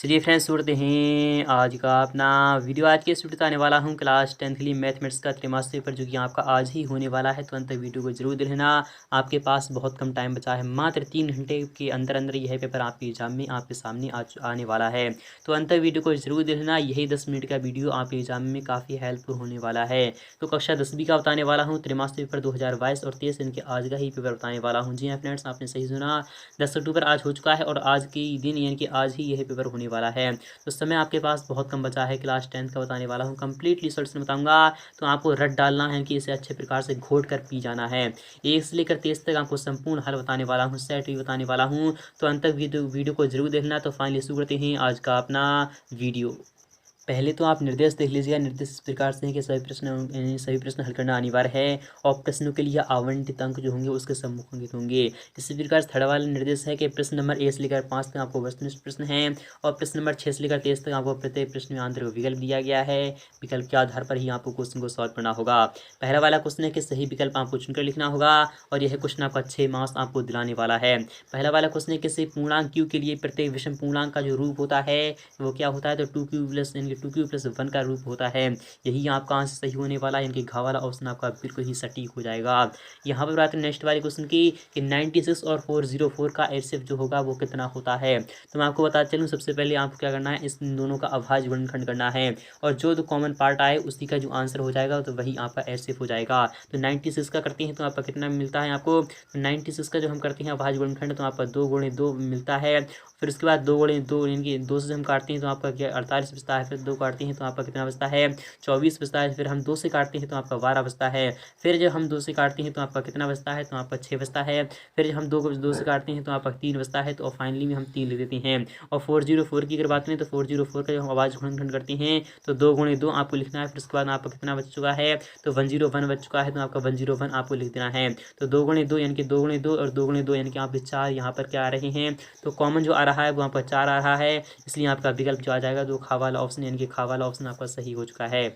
चलिए फ्रेंड्स सुनते हैं आज का अपना वीडियो। आज के इस वीडियो आने वाला हूँ क्लास 10 के लिए मैथमेटिक्स का त्रैमासिक पेपर जो कि आपका आज ही होने वाला है। तो अंत तक वीडियो को जरूर देखना। आपके पास बहुत कम टाइम बचा है, मात्र 3 घंटे के अंदर अंदर यह पेपर आपके एग्जाम में आपके सामने आने वाला है। तो अंत तक वीडियो को जरूर देखना। यही 10 मिनट का वीडियो आपके एग्जाम में काफ़ी हेल्पफुल होने वाला है। तो कक्षा 10वीं का बताने वाला हूँ, त्रैमासिक पेपर 2022 और 23 इनके आज का ही पेपर बताने वाला हूँ। जी हाँ फ्रेंड्स, आपने सही सुना, 10 अक्टूबर आज हो चुका है और आज के दिन यानी कि आज ही यह पेपर होने वाला है। तो समय आपके पास बहुत कम बचा है। क्लास 10 का बताने वाला हूँ, कंप्लीटली सॉल्यूशन बताऊंगा। तो आपको रट डालना है कि इसे अच्छे प्रकार से घोट कर पी जाना है। 1 से लेकर 23 तक आपको संपूर्ण हल बताने वाला हूँ, सेट भी बताने वाला हूँ। तो अंत तक वीडियो को जरूर देखना। तो फाइनली शुरू करते हैं आज का अपना वीडियो। पहले तो आप निर्देश देख लीजिएगा। निर्देश इस प्रकार से हैं कि सभी प्रश्न हल करना अनिवार्य है और प्रश्नों के लिए आवंटित अंक जो होंगे उसके सम्मुख अंकित होंगे। इसी प्रकार से थर्ड वाला निर्देश है कि प्रश्न नंबर 1 से लेकर 5 तक आपको वस्तुनिष्ठ प्रश्न है और प्रश्न नंबर 6 से लेकर 23 तक आपको प्रत्येक प्रश्न में आंतरिक विकल्प दिया गया है। विकल्प के आधार पर ही आपको क्वेश्चन को सॉल्व करना होगा। पहला वाला क्वेश्चन है कि सही विकल्प आपको चुनकर लिखना होगा और यह क्वेश्चन आपका 6 मार्क्स आपको दिलाने वाला है। पहला वाला क्वेश्चन है किसी पूर्णांक q के लिए प्रत्येक विषम पूर्णांक का जो रूप होता है वो क्या होता है, तो 2q प्लस यानी कि 2q प्लस 1 का रूप होता है। यही आपका आंसर सही होने वाला है, इनके घा वाला ऑप्शन आपका बिल्कुल ही सटीक हो जाएगा। यहाँ पर बात है नेक्स्ट वाले क्वेश्चन की कि 96 और 404 का एलसीएम जो होगा वो कितना होता है। तो मैं आपको बता चलूँ, सबसे पहले आपको क्या करना है, इस दोनों का अभाज्य गुणनखंड करना है और जो कॉमन पार्ट आए उसी का जो आंसर हो जाएगा तो वही आपका एलसीएम हो जाएगा। तो 96 का करते हैं तो आपका कितना मिलता है आपको, तो 96 का जो हम करते हैं अभाज्य गुणनखंड तो आपका 2 गुणे 2 मिलता है। फिर उसके बाद 2 गुणे 2 यानी कि 2 से हम काटते हैं तो आपका क्या 48 बचता है। फिर 2 काटते हैं तो आपका कितना बचता है, 24 बचता है। फिर हम 2 से काटते हैं तो आपका 12 बचता है। फिर जब हम 2 से काटते हैं तो आपका कितना बचता है, तो आपका 6 बचता है। फिर जब हम 2 से काटते हैं तो आपका 3 बचता है। तो फाइनली में हम 3 ले देते हैं। और 404 की अगर बात करें तो 404 का जब हम आवाज़ गुणनखंड करते हैं तो 2 गुणे 2 आपको लिखना है। फिर उसके बाद आपका कितना बच चुका है, तो 101 बच चुका है। तो आपका 101 आपको लिख देना है। तो 2 गुणे 2 यानी कि 2 गुणे 2 और 2 गुणे 2 यानी कि आपके 4 यहाँ पर क्या आ रहे हैं, तो कॉमन जो आ रहा है वो यहाँ पर 4 आ रहा है। इसलिए आपका विकल्प जो आ जाएगा जो खा वाला ऑप्शन यानी कि खा वाला ऑप्शन आपका सही हो चुका है।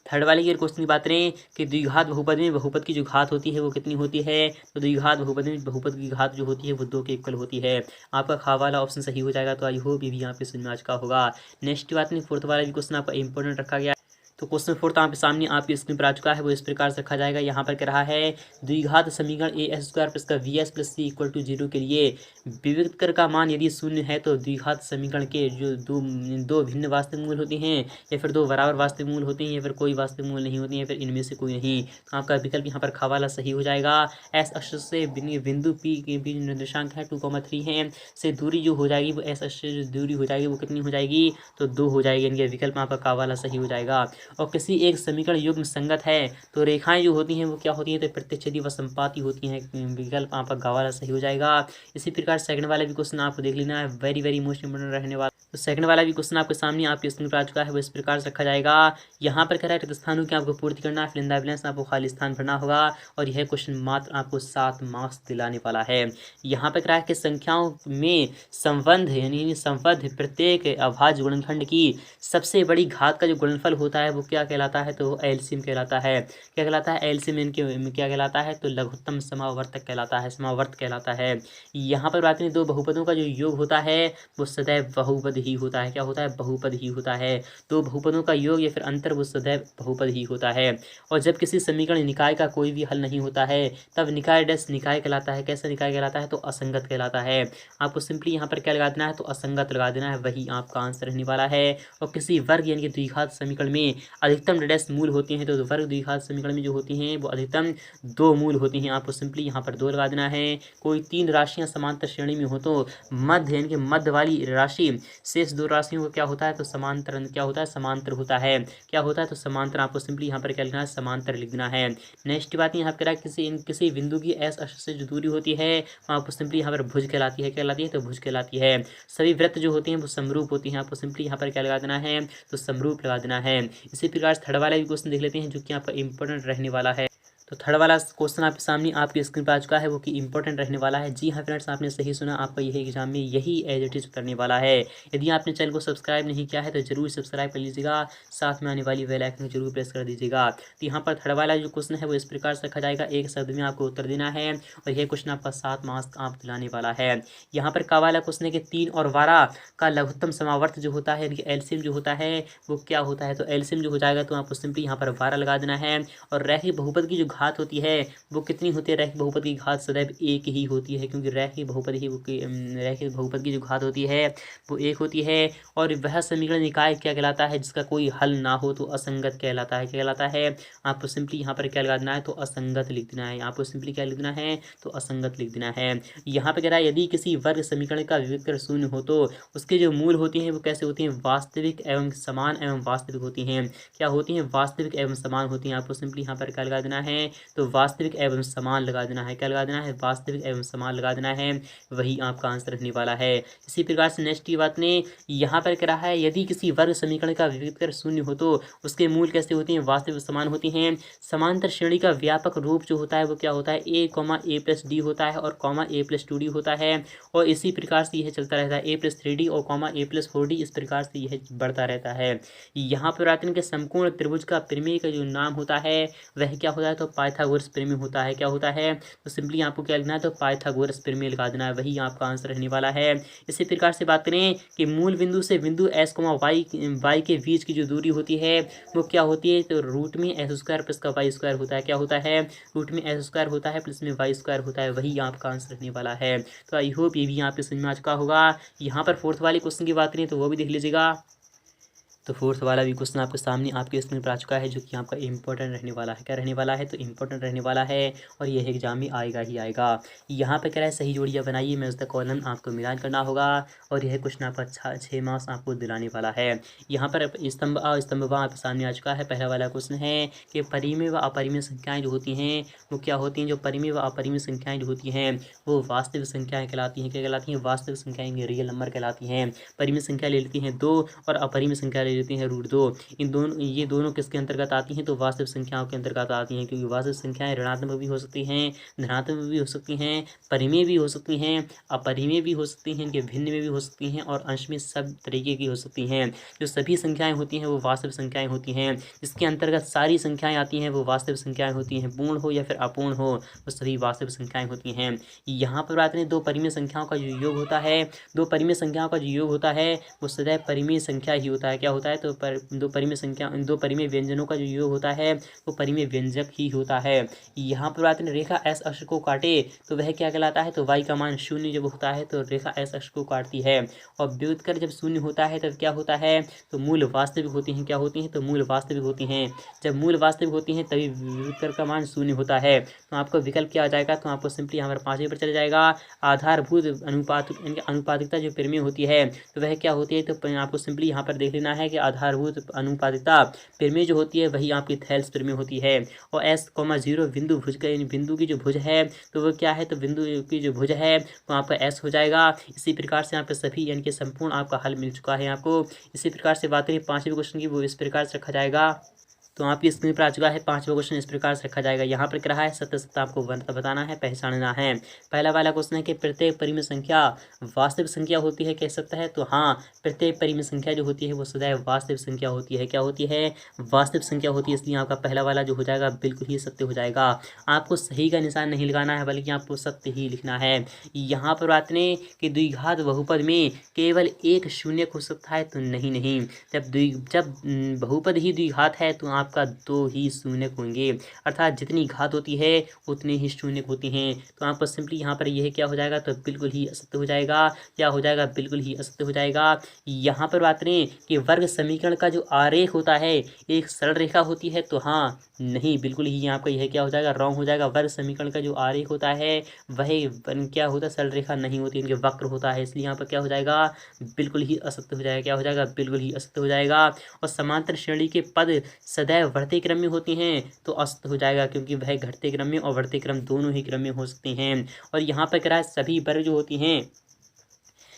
थर्ड वाले की क्वेश्चन की बात करें कि द्विघात बहुपद में बहुपद की जो घात होती है वो कितनी होती है, तो द्विघात बहुपद में बहुपद की घात जो होती है वो 2 के इक्वल होती है। आपका खा वाला ऑप्शन सही हो जाएगा। तो आई होप ये भी यहाँ पे समझ में आ चुका होगा। नेक्स्ट बात में फोर्थ वाला भी क्वेश्चन आपका इंपॉर्टेंट रखा गया। तो क्वेश्चन फोर्थ आपके सामने आपकी स्क्रीन पर आ चुका है, वो इस प्रकार से रखा जाएगा। यहाँ पर क्या रहा है, द्विघात समीकरण ए एस स्क्वायर प्लस का b s plus c equal to 0 के लिए विविध कर का मान यदि शून्य है तो द्विघात समीकरण के जो दो भिन्न वास्तविक मूल होते हैं या फिर 2 बराबर वास्तविक मूल होते हैं या फिर कोई वास्तविक मूल नहीं होती है, फिर इनमें से कोई नहीं। तो आपका विकल्प यहाँ पर खा वाला सही हो जाएगा। एस अक्ष से बिंदु पी के बीच निर्देशांक है 2,3 है से दूरी जो हो जाएगी वो एस अक्ष से जो दूरी हो जाएगी वो कितनी हो जाएगी, तो 2 हो जाएगी। इनके विकल्प आपका खा वाला सही हो जाएगा। और किसी एक समीकरण युग्म संगत है तो रेखाएं जो होती हैं वो क्या होती हैं, तो प्रत्यक्षेदी व संपाती होती हैं। विकल्प आपका गा वाला सही हो जाएगा। इसी प्रकार सेकंड वाला भी क्वेश्चन आपको देख लेना है, वेरी मोस्ट इंपोर्टेंट रहने वाला। तो सेकंड वाला भी क्वेश्चन आपके सामने आपके स्क्रीन पर आ चुका है, वो इस प्रकार से रखा जाएगा। यहाँ पर कह रहा है रिक्त स्थानों की आपको पूर्ति करना है, फिलिंदा बैलेंस आपको खाली स्थान भरना होगा और यह क्वेश्चन मात्र आपको 7 मार्क्स दिलाने वाला है। यहाँ पर कह रहा है कि संख्याओं में संबंध यानी संबद्ध प्रत्येक अभाज्य गुणनखंड की सबसे बड़ी घात का जो गुणनफल होता है वो क्या कहलाता है, तो एलसीएम कहलाता है। क्या कहलाता है, एलसीएम इनके क्या कहलाता है, तो लघुत्तम समावर्तक कहलाता है, समावर्त कहलाता है। यहाँ पर बात करें 2 बहुपदों का जो योग होता है वो सदैव बहुपद ही होता है। क्या होता है, बहुपद ही होता है। 2 बहुपदों का योग या फिर अंतर वो सदैव बहुपद ही होता है। और जब किसी समीकरण निकाय का कोई भी हल नहीं होता है तब निकाय डैश निकाय कहलाता है। कैसा निकाय कहलाता है, तो असंगत कहलाता है। आपको सिंपली यहाँ पर क्या लगा देना है, तो असंगत लगा देना है, वही आपका आंसर रहने वाला है। और किसी वर्ग यानी कि द्विघात समीकरण में अधिकतम डैश मूल होते हैं तो वर्ग द्विघात समीकरण में जो होती हैं वो अधिकतम 2 मूल होती हैं। आपको सिंपली यहाँ पर 2 लगा देना है। कोई 3 राशियां समांतर श्रेणी में हो तो मध्य यानी कि मध्य वाली राशि शेष 2 राशियों को क्या होता है, तो समांतर क्या होता है, समांतर होता है। क्या होता है, तो समांतर। आपको सिंपली यहाँ पर क्या लिखना है, समांतर लिख देना है। नेक्स्ट बात यहाँ पर किसी बिंदु की एस अक्ष से जो दूरी होती है आपको सिंपली यहाँ पर भुज कहलाती है। क्या कहलाती है, तो भुज कहलाती है। सभी वृत्त जो होते हैं वो समरूप होती हैं। आपको सिंपली यहाँ पर क्या लगा देना है, तो समरूप लगा देना है। इसी प्रकार से थर्ड वाला भी क्वेश्चन देख लेते हैं जो कि यहाँ पर इंपॉर्टेंट रहने वाला है। तो थर्ड वाला क्वेश्चन आपके सामने आपकी स्क्रीन पर आ चुका है, वो कि इंपॉर्टेंट रहने वाला है। जी हाँ फ्रेंड्स, आपने सही सुना, आपका यही एग्जाम में यही एज इट इज़ करने वाला है। यदि आपने चैनल को सब्सक्राइब नहीं किया है तो जरूर सब्सक्राइब कर लीजिएगा, साथ में आने वाली बेल आइकन को जरूर प्रेस कर दीजिएगा। तो यहाँ पर थर्ड वाला जो क्वेश्चन है वो इस प्रकार से रखा जाएगा, एक शब्द में आपको उत्तर देना है और यह क्वेश्चन आपका 7 मार्क्स आप दिलाने वाला है। यहाँ पर का वाला क्वेश्चन है कि 3 और 12 का लघुत्तम समावर्त जो होता है, यानी कि एलसीएम जो होता है वो क्या होता है। तो एलसीएम जो हो जाएगा तो आपको सिंपली यहाँ पर 12 लगा देना है। और रैखिक बहुपद की जो घात होती है वो कितनी होती है, रैखिक बहुपद की घात सदैव एक ही होती है, क्योंकि रैखिक बहुपद की जो घात होती है वो एक होती है। और वह समीकरण निकाय क्या कहलाता है जिसका कोई हल ना हो, तो असंगत कहलाता है। क्या कहलाता है, आपको सिंपली यहाँ पर क्या लगा देना है, तो असंगत लिख देना है। आपको सिंपली क्या लिख देना है, तो असंगत लिख देना है। यहाँ पे कह रहा है यदि किसी वर्ग समीकरण का विविधीकरण शून्य हो तो उसके जो मूल होती हैं वो कैसे होती हैं, वास्तविक एवं समान एवं वास्तविक होती हैं। क्या होती हैं, वास्तविक एवं समान होती हैं। आपको सिंपली यहाँ पर क्या लगा देना है, तो वास्तविक एवं समान लगा देना है। क्या लगा देना है, वास्तविक एवं समान लगा देना है, वही आपका आंसर रहने वाला है। इसी प्रकार से नेक्स्ट की बात ने यहाँ पर कह रहा है यदि किसी वर्ग समीकरण का विविधीकरण शून्य हो तो उसके मूल कैसे होती हैं, वास्तविक समान होती हैं। समांतर श्रेणी का व्यापक रूप जो होता है वो क्या होता है, a+a+d होता है और a+2d होता है। और इसी प्रकार से यह चलता रहता है, a+3d और a+4d, इस प्रकार से यह बढ़ता रहता है। यहाँ पर आते हैं कि समकोण त्रिभुज का प्रमेय का जो नाम होता है वह क्या होता है, तो पाइथागोरस प्रमेय होता है। क्या होता है, तो सिंपली आपको क्या लिखना है, तो पाइथागोरस प्रमेय लगा देना है, वही आपका आंसर रहने वाला है। इसी प्रकार से बात करें कि मूल बिंदु से बिंदु s, y के बीच की जो दूरी होती है वो क्या होती है, तो रूट में s² प्लस का y² होता है। क्या होता है, रूट में s² होता है प्लस में y² होता है, वही आपका आंसर रहने वाला है। तो आई होप ये भी आपके समझ में आ चुका होगा। यहाँ पर फोर्थ वाले क्वेश्चन की बात करें तो वो भी देख लीजिएगा। तो फोर्थ वाला भी क्वेश्चन आपके सामने आपके स्क्रीन पर आ चुका है, जो कि आपका इंपॉर्टेंट रहने वाला है। क्या रहने वाला है, तो इंपॉर्टेंट रहने वाला है और यह एग्जाम में आएगा ही आएगा। यहाँ पे कह रहा है सही जोड़ियाँ बनाइए, मैं उसका कॉलम आपको मिलान करना होगा और यह क्वेश्चन आपका 6 मार्क्स आपको दिलाने वाला है। यहाँ पर स्तंभ आ स्तंभ व आपके सामने आ चुका है। पहला वाला क्वेश्चन है कि परिमेय व अपरिमेय संख्याएँ जो होती हैं वो क्या होती हैं। जो परिमेय व अपरिमेय संख्याएँ जो होती हैं वो वास्तविक संख्याएँ कहलाती हैं। क्या कहलाती हैं, वास्तविक संख्याएँ, रियल नंबर कहलाती हैं। परिमेय संख्या ले लेती हैं 2 और अपरिमेय संख्या ले लेती हैं √2। ये दोनों किसके अंतर्गत आती हैं, तो वास्तविक संख्याओं के अंतर्गत आती हैं, क्योंकि वास्तविक संख्याएं ऋणात्मक भी हो सकती हैं, धनात्मक भी हो सकती हैं, परिमेय भी हो सकती हैं, अपरिमेय भी हो सकती हैं, इनके भिन्न में भी हो सकती हैं और अंश में सब तरीके की हो सकती हैं। जो सभी संख्याएं होती हैं वो वास्तविक संख्याएं होती हैं। जिसके अंतर्गत सारी संख्याएं आती हैं वो वास्तविक संख्याएं होती हैं, पूर्ण हो या फिर अपूर्ण हो वो सभी वास्तविक संख्याएं होती हैं। यहाँ पर बात करें दो परिमेय संख्याओं का जो योग होता है, दो परिमेय संख्याओं का जो योग होता है वो सदैव परिमेय संख्या ही होता है। क्या होता है, तो दो परिमेय व्यंजनों का जो योग होता है वो परिमेय व्यंजक ही होता है। यहाँ पर बात करें रेखा एस अक्ष को काटे तो वह क्या कहलाता है, तो y का मान 0 जब होता है तो रेखा एस अक्ष को काटती है। और व्युत्कर जब 0 होता है तब क्या होता है, तो मूल वास्तविक होती हैं। क्या होती हैं, तो मूल वास्तविक होती हैं। जब मूल वास्तविक होती हैं तभी व्युत्कर का मान 0 होता है। तो आपको विकल्प क्या आ जाएगा, तो आपको सिंपली हमारे 5वें पर चला जाएगा। आधारभूत अनुपातिकता जो प्रमेय होती है तो वह क्या होती है, तो आपको सिंपली यहाँ पर देख लेना है कि आधारभूत अनुपातिकता प्रमेय जो होती है वही आपकी थेल्स प्रमेय होती है। और s,0 बिंदु भुज का बिंदु की जो भुज है तो वो क्या है, तो बिंदु की जो भुज है वो आपका s हो जाएगा। इसी प्रकार से आपके सभी यानी कि संपूर्ण आपका हल मिल चुका है आपको। इसी प्रकार से बात करें 5वें क्वेश्चन की, वो इस प्रकार से रखा जाएगा। तो आपकी स्क्रीन पर आ चुका है 5वां क्वेश्चन, इस प्रकार से रखा जाएगा। यहाँ पर क्या रहा है, सत्य सत्य आपको बताना है, पहचानना है। पहला वाला क्वेश्चन है कि प्रत्येक परिमेय संख्या वास्तविक संख्या होती है, क्या सत्य है, तो हाँ, प्रत्येक परिमेय संख्या जो होती है वो सदैव वास्तविक संख्या होती है। क्या होती है, वास्तविक संख्या होती है। इसलिए आपका पहला वाला जो हो जाएगा बिल्कुल ही सत्य हो जाएगा। आपको सही का निशान नहीं लगाना है बल्कि आपको सत्य ही लिखना है। यहाँ पर बात ने कि द्विघात बहुपद में केवल एक शून्य हो सकता है, तो नहीं, जब बहुपद ही द्विघात है तो आपका 2 ही शून्य होंगे, अर्थात जितनी घात होती है उतने ही शून्य होती हैं। तो आपको सिंपली यहाँ पर यह क्या हो जाएगा, तो बिल्कुल ही असत्य हो जाएगा। क्या हो जाएगा, बिल्कुल ही असत्य हो जाएगा। यहाँ पर बात करें कि वर्ग समीकरण का जो आरेख होता है एक सरल रेखा होती है, तो हाँ, नहीं, बिल्कुल ही यहाँ पर यह क्या हो जाएगा, रॉन्ग हो जाएगा। वर्ग समीकरण का जो आरेख होता है वह क्या होता है, सरल रेखा नहीं होती, इनके वक्र होता है। इसलिए यहाँ पर क्या हो जाएगा, बिल्कुल ही असत्य हो जाएगा। क्या हो जाएगा, बिल्कुल ही असत्य हो जाएगा। और समांतर श्रेणी के पद सदैव बढ़ते क्रम में होती हैं तो असत्य हो जाएगा, क्योंकि वह घटते क्रम में और बढ़ते क्रम दोनों ही क्रम में हो सकते हैं। और यहाँ पर क्या है, सभी वर्ग जो होती हैं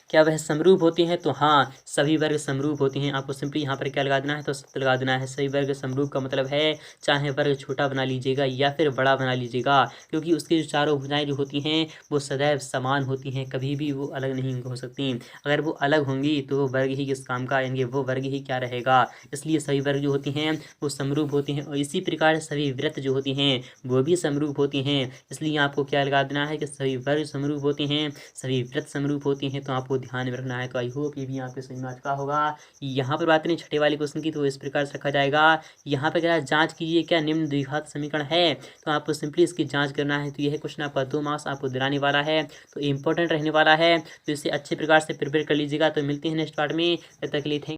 क्या वह समरूप होते हैं? तो हाँ, सभी वर्ग समरूप होते हैं। आपको सिंपली यहाँ पर क्या लगा देना है? तो सत्य लगा देना है। सभी वर्ग समरूप का मतलब है चाहे वर्ग छोटा बना लीजिएगा या फिर बड़ा बना लीजिएगा, क्योंकि उसकी जो चारों भुजाएं जो होती हैं वो सदैव समान होती हैं, कभी भी वो अलग नहीं हो सकती। अगर वो अलग होंगी तो वो वर्ग ही किस काम का आएंगे? वो वर्ग ही क्या रहेगा? इसलिए सभी वर्ग जो होती हैं वो समरूप होती हैं, और इसी प्रकार सभी वृत्त जो होती हैं वो भी समरूप होती हैं। इसलिए आपको क्या लगा देना है कि सभी वर्ग समरूप होते हैं, सभी वृत्त समरूप होती हैं। तो आपको ध्यान में रखना है। तो आई होप ये भी आपके समझ में आ चुका होगा। यहाँ पर बात करें छठे वाले क्वेश्चन की, तो इस प्रकार से रखा जाएगा। यहाँ पर क्या जांच कीजिए क्या निम्न द्विघात समीकरण है। तो आपको सिंपली इसकी जांच करना है। तो यह क्वेश्चन आपका 2 मार्क्स आपको दिलाने वाला है, तो इंपॉर्टेंट रहने वाला है। तो इसे अच्छे प्रकार से प्रिपेयर कर लीजिएगा। तो मिलते हैं नेक्स्ट पार्ट में, तब तक के लिए थैंक